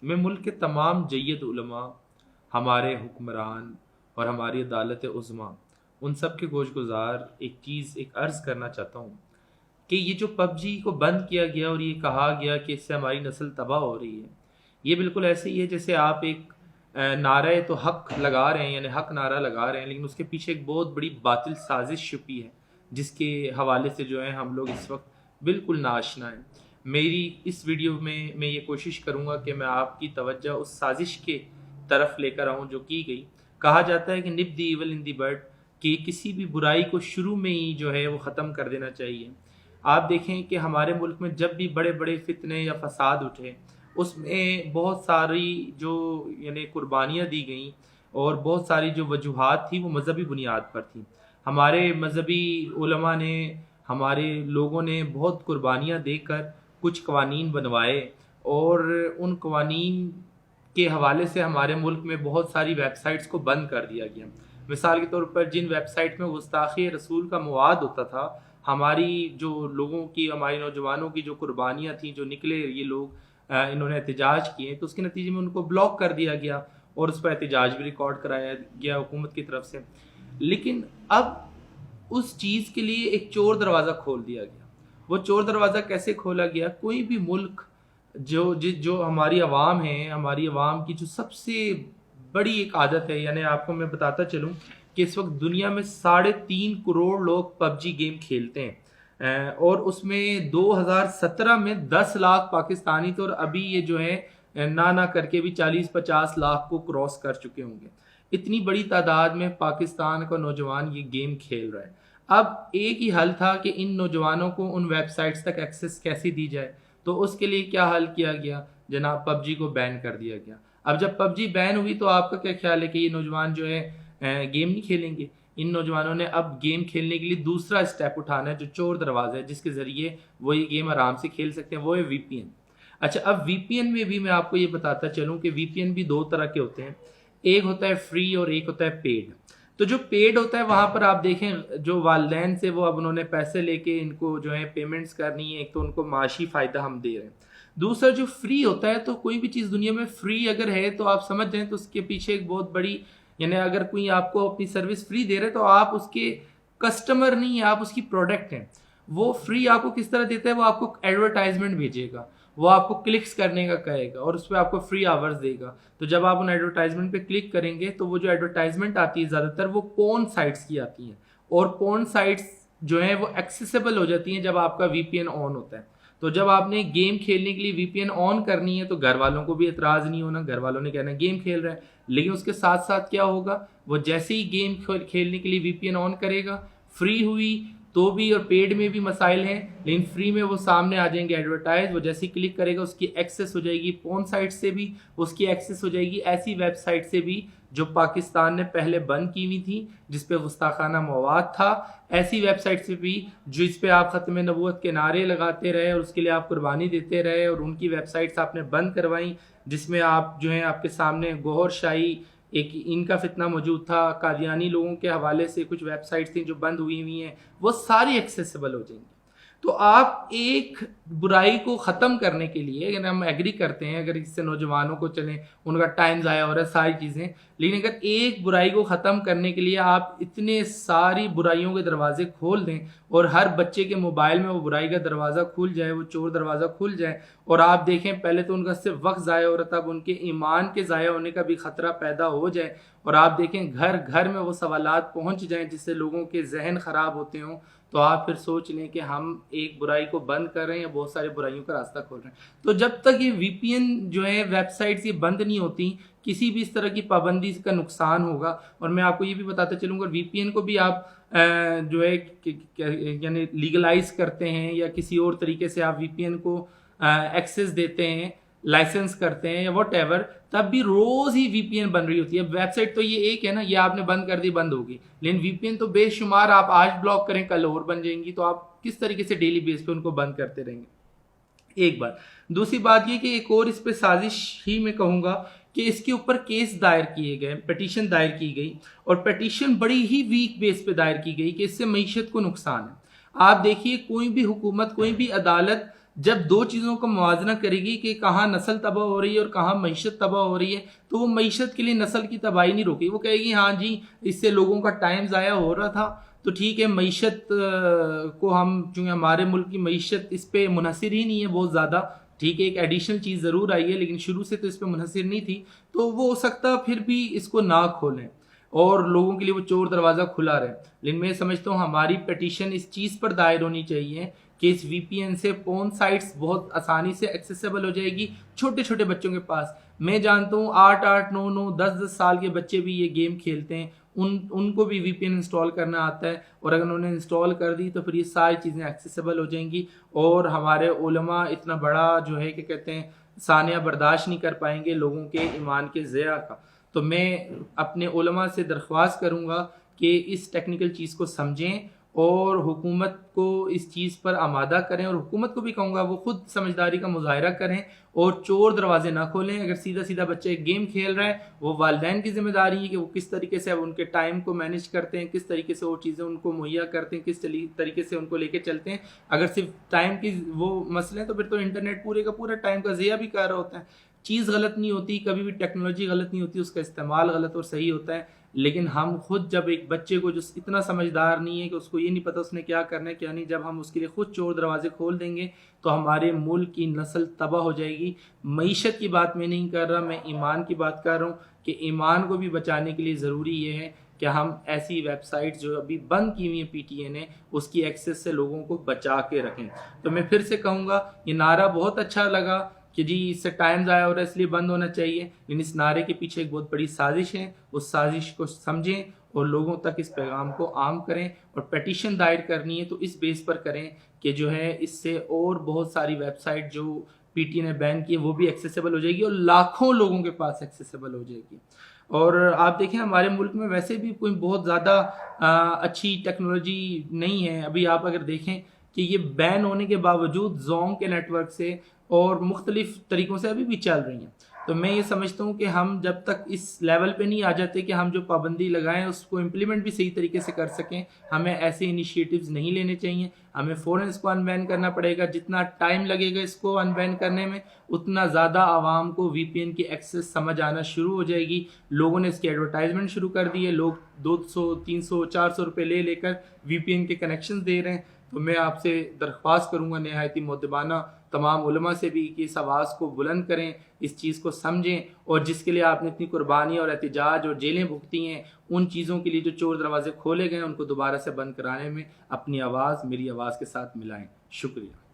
میں ملک کے تمام جید علماء، ہمارے حکمران اور ہماری عدالت عظمیٰ، ان سب کے گوش گزار ایک عرض کرنا چاہتا ہوں کہ یہ جو پب جی کو بند کیا گیا اور یہ کہا گیا کہ اس سے ہماری نسل تباہ ہو رہی ہے، یہ بالکل ایسے ہی ہے جیسے آپ ایک نعرہ تو حق لگا رہے ہیں، یعنی حق نعرہ لگا رہے ہیں، لیکن اس کے پیچھے ایک بہت بڑی باطل سازش چھپی ہے جس کے حوالے سے جو ہے ہم لوگ اس وقت بالکل ناآشنا ہیں۔ میری اس ویڈیو میں یہ کوشش کروں گا کہ میں آپ کی توجہ اس سازش کے طرف لے کر آؤں جو کی گئی۔ کہا جاتا ہے کہ نپ دی ایول ان دی برڈ، کہ کسی بھی برائی کو شروع میں ہی جو ہے وہ ختم کر دینا چاہیے۔ آپ دیکھیں کہ ہمارے ملک میں جب بھی بڑے بڑے فتنے یا فساد اٹھے، اس میں بہت ساری جو یعنی قربانیاں دی گئیں اور بہت ساری جو وجوہات تھی وہ مذہبی بنیاد پر تھیں۔ ہمارے مذہبی علماء نے، ہمارے لوگوں نے بہت قربانیاں دے کر کچھ قوانین بنوائے، اور ان قوانین کے حوالے سے ہمارے ملک میں بہت ساری ویب سائٹس کو بند کر دیا گیا۔ مثال کے طور پر جن ویب سائٹ میں گستاخی رسول کا مواد ہوتا تھا، ہماری جو لوگوں کی، ہمارے نوجوانوں کی جو قربانیاں تھیں، جو نکلے یہ لوگ انہوں نے احتجاج کیے، تو اس کے نتیجے میں ان کو بلاک کر دیا گیا اور اس پر احتجاج بھی ریکارڈ کرایا گیا حکومت کی طرف سے۔ لیکن اب اس چیز کے لیے ایک چور دروازہ کھول دیا گیا۔ وہ چور دروازہ کیسے کھولا گیا؟ کوئی بھی ملک جو ہماری عوام ہیں، ہماری عوام کی جو سب سے بڑی ایک عادت ہے، یعنی آپ کو میں بتاتا چلوں کہ اس وقت دنیا میں 3.5 کروڑ لوگ پب جی گیم کھیلتے ہیں، اور اس میں 2017 میں 10 لاکھ پاکستانی تھے، اور ابھی یہ جو ہے نہ کر کے بھی 40-50 لاکھ کو کراس کر چکے ہوں گے۔ اتنی بڑی تعداد میں پاکستان کا نوجوان یہ گیم کھیل رہا ہے۔ اب ایک ہی حل تھا کہ ان نوجوانوں کو ان ویب سائٹس تک ایکسیس کیسے دی جائے، تو اس کے لیے کیا حل کیا گیا جناب؟ پب جی کو بین کر دیا گیا۔ اب جب پب جی بین ہوئی تو آپ کا کیا خیال ہے کہ یہ نوجوان جو ہے گیم نہیں کھیلیں گے؟ ان نوجوانوں نے اب گیم کھیلنے کے لیے دوسرا اسٹیپ اٹھانا ہے جو چور دروازہ ہے، جس کے ذریعے وہ یہ گیم آرام سے کھیل سکتے ہیں، وہ ہے وی پی این۔ اچھا، اب وی پی این میں بھی میں آپ کو یہ بتاتا چلوں کہ وی پی این بھی 2 طرح کے ہوتے ہیں، ایک ہوتا ہے فری اور ایک ہوتا ہے پیڈ۔ تو جو پیڈ ہوتا ہے وہاں پر آپ دیکھیں جو والدین سے وہ اب انہوں نے پیسے لے کے ان کو جو ہے پیمنٹس کرنی ہے، ایک تو ان کو معاشی فائدہ ہم دے رہے ہیں۔ دوسرا جو فری ہوتا ہے، تو کوئی بھی چیز دنیا میں فری اگر ہے تو آپ سمجھ جائیں تو اس کے پیچھے ایک بہت بڑی، یعنی اگر کوئی آپ کو اپنی سروس فری دے رہے تو آپ اس کے کسٹمر نہیں ہیں، آپ اس کی پروڈکٹ ہیں۔ وہ فری آپ کو کس طرح دیتا ہے؟ وہ آپ کو ایڈورٹائزمنٹ بھیجے گا، وہ آپ کو کلکس کرنے کا کہے گا اور اس پہ آپ کو فری آورز دے گا۔ تو جب آپ ان ایڈورٹائزمنٹ پہ کلک کریں گے تو وہ جو ایڈورٹائزمنٹ آتی ہے زیادہ تر وہ پورن سائٹس کی آتی ہیں، اور پورن سائٹس جو ہیں وہ ایکسیسیبل ہو جاتی ہیں جب آپ کا وی پی این آن ہوتا ہے۔ تو جب آپ نے گیم کھیلنے کے لیے وی پی این آن کرنی ہے تو گھر والوں کو بھی اعتراض نہیں ہونا، گھر والوں نے کہنا گیم کھیل رہا ہے۔ لیکن اس کے ساتھ ساتھ کیا ہوگا؟ وہ جیسے ہی گیم کھیلنے کے لیے وی پی این آن کرے گا، فری ہوئی تو بھی اور پیڈ میں بھی مسائل ہیں، لیکن فری میں وہ سامنے آ جائیں گے ایڈورٹائز، وہ جیسے ہی کلک کرے گا اس کی ایکسیس ہو جائے گی پورن سائٹ سے بھی، اس کی ایکسیس ہو جائے گی ایسی ویب سائٹ سے بھی جو پاکستان نے پہلے بند کی ہوئی تھی، جس پہ گستاخانہ مواد تھا، ایسی ویب سائٹ سے بھی جس پہ آپ ختم نبوت کے نعرے لگاتے رہے اور اس کے لیے آپ قربانی دیتے رہے، اور ان کی ویب سائٹس آپ نے بند کروائیں جس میں آپ جو ہیں آپ کے سامنے گوہر شاہی ایک ان کا فتنہ موجود تھا، قادیانی لوگوں کے حوالے سے کچھ ویب سائٹس تھیں جو بند ہوئی ہیں، وہ ساری ایکسیسیبل ہو جائیں گی۔ تو آپ ایک برائی کو ختم کرنے کے لیے، اگر ہم ایگری کرتے ہیں اگر اس سے نوجوانوں کو چلیں ان کا ٹائم ضائع ہو رہا ہے ساری چیزیں، لیکن اگر ایک برائی کو ختم کرنے کے لیے آپ اتنے ساری برائیوں کے دروازے کھول دیں اور ہر بچے کے موبائل میں وہ برائی کا دروازہ کھل جائے، وہ چور دروازہ کھل جائے، اور آپ دیکھیں پہلے تو ان کا صرف وقت ضائع ہو رہا تھا، اب ان کے ایمان کے ضائع ہونے کا بھی خطرہ پیدا ہو جائے، اور آپ دیکھیں گھر گھر میں وہ سوالات پہنچ جائیں جس سے لوگوں کے ذہن خراب ہوتے ہوں، تو آپ پھر سوچ لیں کہ ہم ایک برائی کو بند کر رہے ہیں یا بہت سارے برائیوں کا راستہ کھول رہے ہیں۔ تو جب تک یہ وی پی این جو ہے ویب سائٹس یہ بند نہیں ہوتی، کسی بھی اس طرح کی پابندی کا نقصان ہوگا۔ اور میں آپ کو یہ بھی بتاتا چلوں گا، وی پی این کو بھی آپ جو ہے یعنی لیگلائز کرتے ہیں یا کسی اور طریقے سے آپ وی پی این کو ایکسیس دیتے ہیں، لائسنس کرتے ہیں یا واٹ ایور، تب بھی روز ہی وی پی این بن رہی ہوتی ہے۔ ویب سائٹ تو یہ ایک ہے نا، یہ آپ نے بند کر دی بند ہوگی، لیکن وی پی این تو بے شمار، آپ آج بلاک کریں کل اور بن جائیں گی، تو آپ کس طریقے سے ڈیلی بیس پہ ان کو بند کرتے رہیں گے؟ ایک بات۔ دوسری بات یہ کہ ایک اور اس پہ سازش ہی میں کہوں گا کہ اس کے اوپر کیس دائر کیے گئے، پٹیشن دائر کی گئی، اور پٹیشن بڑی ہی ویک بیس پہ دائر کی گئی کہ اس سے معیشت کو نقصان ہے۔ آپ دیکھیے کوئی بھی حکومت، کوئی بھی عدالت جب دو چیزوں کا موازنہ کرے گی کہ کہاں نسل تباہ ہو رہی ہے اور کہاں معیشت تباہ ہو رہی ہے، تو وہ معیشت کے لیے نسل کی تباہی نہیں روکے، وہ کہے گی ہاں جی اس سے لوگوں کا ٹائم ضائع ہو رہا تھا، تو ٹھیک ہے معیشت کو ہم، چونکہ ہمارے ملک کی معیشت اس پہ منحصر ہی نہیں ہے بہت زیادہ، ٹھیک ہے ایک ایڈیشنل چیز ضرور آئی ہے لیکن شروع سے تو اس پہ منحصر نہیں تھی، تو وہ ہو سکتا پھر بھی اس کو نہ کھولیں اور لوگوں کے لیے وہ چور دروازہ کھلا رہے. لیکن میں سمجھتا ہوں ہماری پیٹیشن اس چیز پر دائر ہونی چاہیے کہ اس وی پی این سے پون سائٹس بہت آسانی سے ایکسیسیبل ہو جائے گی چھوٹے چھوٹے بچوں کے پاس. میں جانتا ہوں 8 9 9 10 سال کے بچے بھی یہ گیم کھیلتے ہیں، ان کو بھی وی پی این انسٹال کرنا آتا ہے، اور اگر انہوں نے انسٹال کر دی تو پھر یہ ساری چیزیں ایکسیسیبل ہو جائیں گی، اور ہمارے علماء اتنا بڑا جو ہے کہ کہتے ہیں سانحہ برداشت نہیں کر پائیں گے لوگوں کے ایمان کے ضیاع کا. تو میں اپنے علماء سے درخواست کروں گا کہ اس ٹیکنیکل چیز کو سمجھیں اور حکومت کو اس چیز پر آمادہ کریں، اور حکومت کو بھی کہوں گا وہ خود سمجھداری کا مظاہرہ کریں اور چور دروازے نہ کھولیں. اگر سیدھا سیدھا بچہ ایک گیم کھیل رہا ہے، وہ والدین کی ذمہ داری ہے کہ وہ کس طریقے سے ان کے ٹائم کو مینیج کرتے ہیں، کس طریقے سے وہ چیزیں ان کو مہیا کرتے ہیں، کس طریقے سے ان کو لے کے چلتے ہیں. اگر صرف ٹائم کی وہ مسئلے ہیں تو پھر تو انٹرنیٹ پورے کا پورا ٹائم کا ضیاع بھی کر رہا ہوتا ہے. چیز غلط نہیں ہوتی، کبھی بھی ٹیکنالوجی غلط نہیں ہوتی، اس کا استعمال غلط اور صحیح ہوتا ہے. لیکن ہم خود جب ایک بچے کو جو اتنا سمجھدار نہیں ہے کہ اس کو یہ نہیں پتا اس نے کیا کرنا ہے کیا نہیں، جب ہم اس کے لیے خود چور دروازے کھول دیں گے تو ہمارے ملک کی نسل تباہ ہو جائے گی. معیشت کی بات میں نہیں کر رہا، میں ایمان کی بات کر رہا ہوں کہ ایمان کو بھی بچانے کے لیے ضروری یہ ہے کہ ہم ایسی ویب سائٹ جو ابھی بند کی ہوئی ہیں پی ٹی اے نے، اس کی ایکسیس سے لوگوں کو بچا کے رکھیں. تو میں پھر سے کہوں گا یہ نعرہ بہت اچھا لگا کہ جی اس سے ٹائم ضائع ہو رہا ہے اس لیے بند ہونا چاہیے، لیکن اس نعرے کے پیچھے ایک بہت بڑی سازش ہے. اس سازش کو سمجھیں اور لوگوں تک اس پیغام کو عام کریں، اور پیٹیشن دائر کرنی ہے تو اس بیس پر کریں کہ جو ہے اس سے اور بہت ساری ویب سائٹ جو پی ٹی نے بین کی ہے وہ بھی ایکسیسیبل ہو جائے گی اور لاکھوں لوگوں کے پاس ایکسیسیبل ہو جائے گی. اور آپ دیکھیں ہمارے ملک میں ویسے بھی کوئی بہت زیادہ اچھی ٹیکنالوجی نہیں ہے. ابھی آپ اگر دیکھیں کہ یہ بین ہونے کے باوجود زوم کے نیٹ ورک سے اور مختلف طریقوں سے ابھی بھی چل رہی ہیں. تو میں یہ سمجھتا ہوں کہ ہم جب تک اس لیول پہ نہیں آ جاتے کہ ہم جو پابندی لگائیں اس کو امپلیمنٹ بھی صحیح طریقے سے کر سکیں، ہمیں ایسے انیشیٹوز نہیں لینے چاہیے. ہمیں فوراً اس کو ان بین کرنا پڑے گا. جتنا ٹائم لگے گا اس کو ان بین کرنے میں اتنا زیادہ عوام کو وی پی این کی ایکسیس سمجھ آنا شروع ہو جائے گی. لوگوں نے اس کی ایڈورٹائزمنٹ شروع کر دی ہے، لوگ 200 300 400 روپے لے کر وی پی این کے کنیکشن دے رہے ہیں. تو میں آپ سے درخواست کروں گا نہایت مؤدبانہ تمام علماء سے بھی کہ اس آواز کو بلند کریں، اس چیز کو سمجھیں، اور جس کے لیے آپ نے اتنی قربانی اور احتجاج اور جیلیں بھگتی ہیں ان چیزوں کے لیے جو چور دروازے کھولے گئے ہیں ان کو دوبارہ سے بند کرانے میں اپنی آواز میری آواز کے ساتھ ملائیں. شکریہ.